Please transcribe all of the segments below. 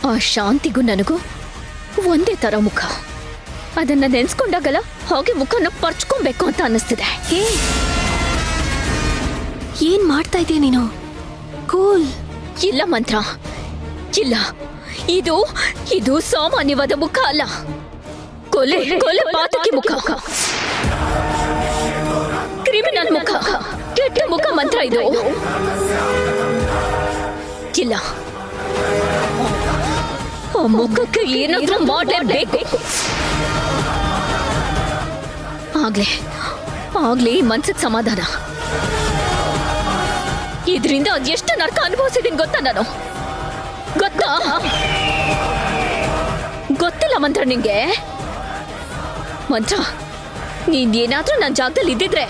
ಆ ಶಾಂತಿಗೂ ನನಗೂ ಒಂದೇ ತರ ಮುಖ. ಅದನ್ನ ನೆನ್ಸ್ಕೊಂಡಾಗಲ್ಲ ಹಾಗೆ ಮುಖನ ಪರ್ಚ್ಕೊಬೇಕು ಅಂತ ಅನ್ನಿಸ್ತಿದೆ. ಏನ್ ಮಾಡ್ತಾ ಇದೀಯ ನೀನು? ಕೂಲ್. ಇಲ್ಲ ಮಂತ್ರ, ಇಲ್ಲ, ಇದು ಇದು ಸಾಮಾನ್ಯವಾದ ಮುಖ ಅಲ್ಲ. ಕೊಲೆ ಕೊಲೆ ಪಾತಕಿ ಮುಖ, ಕ್ರಿಮಿನಲ್ ಮುಖ, ಕೆಟ್ಟ ಮುಖ ಮಂತ್ರ ಇದು. ಇಲ್ಲ, ಆ ಮುಖಕ್ಕೆ ಏನಾದ್ರೂ ಮಾಡಲೇಬೇಕು. ಆಗ್ಲೇ ಈ ಮನ್ಸಿಗೆ ಸಮಾಧಾನ. ಇದರಿಂದ ಎಷ್ಟು ನರಕ ಅನುಭವಿಸಿದೀನಿ ಗೊತ್ತಾ ನಾನು? ಗೊತ್ತಿಲ್ಲ ಮಂತ್ರ ನಿಂಗೆ? ಮಂತ್ರ, ನೀನ್ ಏನಾದ್ರೂ ನನ್ನ ಜಾಗದಲ್ಲಿ ಇದ್ದಿದ್ರೆ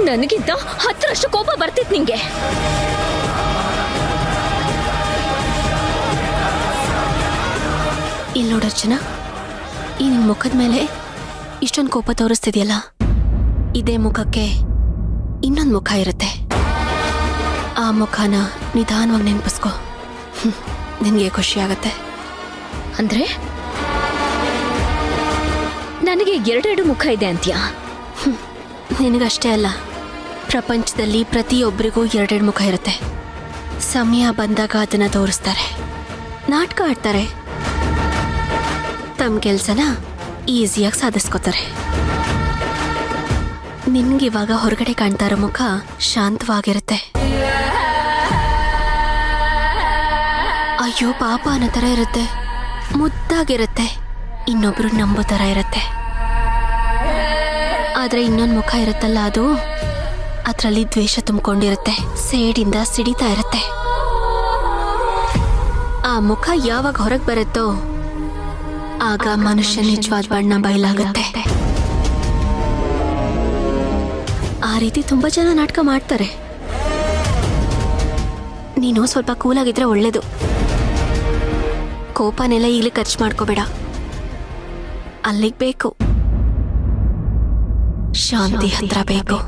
ನನಗಿಂತ 10ರಷ್ಟು ಕೋಪ ಬರ್ತಿತ್ತು ನಿಂಗೆ. ಇಲ್ಲಿ ನೋಡರ್ಚನ, ಈ ನಿನ್ ಮುಖದ ಮೇಲೆ ಇಷ್ಟೊಂದು ಕೋಪ ತೋರಿಸ್ತಿದ್ಯಲ್ಲ, ಇದೇ ಮುಖಕ್ಕೆ ಇನ್ನೊಂದು ಮುಖ ಇರುತ್ತೆ. ಆ ಮುಖನ ನಿಧಾನವಾಗಿ ನೆನಪಿಸ್ಕೊ, ನಿನಗೆ ಖುಷಿ ಆಗತ್ತೆ. ಅಂದ್ರೆ ನನಗೆ 2 ಮುಖ ಇದೆ ಅಂತ್ಯಾ? ನಿನಗಷ್ಟೇ ಅಲ್ಲ, ಪ್ರಪಂಚದಲ್ಲಿ ಪ್ರತಿಯೊಬ್ಬರಿಗೂ 2 ಮುಖ ಇರುತ್ತೆ. ಸಮಯ ಬಂದಾಗ ಅದನ್ನ ತೋರಿಸ್ತಾರೆ, ನಾಟಕ ಆಡ್ತಾರೆ, ತಮ್ಮ ಕೆಲಸನ ಈಸಿಯಾಗಿ ಸಾಧಿಸ್ಕೋತಾರೆ. ನಿನ್ಗಿವಾಗ ಹೊರಗಡೆ ಕಾಣ್ತಾ ಇರೋ ಮುಖ ಶಾಂತವಾಗಿರುತ್ತೆ. ಅಯ್ಯೋ ಪಾಪ ಅನ್ನೋ ಥರ ಇರುತ್ತೆ, ಮುದ್ದಾಗಿರುತ್ತೆ, ಇನ್ನೊಬ್ರು ನಂಬೋ ಥರ ಇರುತ್ತೆ. ಆದ್ರೆ ಇನ್ನೊಂದು ಮುಖ ಇರುತ್ತಲ್ಲ, ಅದು ಅದರಲ್ಲಿ ದ್ವೇಷ ತುಂಬಿಕೊಂಡಿರುತ್ತೆ, ಸೇಡಿಂದ ಸಿಡಿತಾ ಇರುತ್ತೆ. ಆ ಮುಖ ಯಾವಾಗ ಹೊರಗೆ ಬರುತ್ತೋ ಆಗ ಮನುಷ್ಯ ನಿಜವಾದ ಬಣ್ಣ ಬಯಲಾಗುತ್ತೆ. ಆ ರೀತಿ ತುಂಬಾ ಜನ ನಾಟಕ ಮಾಡ್ತಾರೆ. ನೀನು ಸ್ವಲ್ಪ ಕೂಲಾಗಿದ್ರೆ ಒಳ್ಳೇದು. ಕೋಪನೆಲ್ಲ ಈಗಲೇ ಖರ್ಚು ಮಾಡ್ಕೋಬೇಡ, ಅಲ್ಲಿಗೆ ಬೇಕು, ಶಾಂತಿ ಹತ್ರ ಬೇಕು.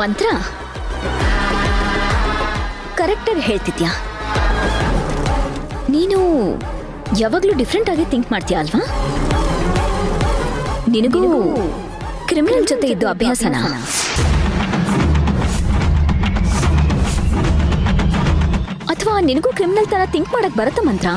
ಮಂತ್ರ ಕರೆಕ್ಟಾಗಿ ಹೇಳ್ತಿದ್ಯಾ? ನೀನು ಯಾವಾಗ್ಲೂ ಡಿಫ್ರೆಂಟ್ ಆಗಿ ಥಿಂಕ್ ಮಾಡ್ತೀಯ ಅಲ್ವಾ? ನಿನಗೂ ಕ್ರಿಮಿನಲ್ ಜೊತೆ ಇದ್ದು ಅಭ್ಯಾಸನ? ಅಥವಾ ನಿನಗೂ ಕ್ರಿಮಿನಲ್ ತರ ಥಿಂಕ್ ಮಾಡಕ್ ಬರುತ್ತ ಮಂತ್ರ?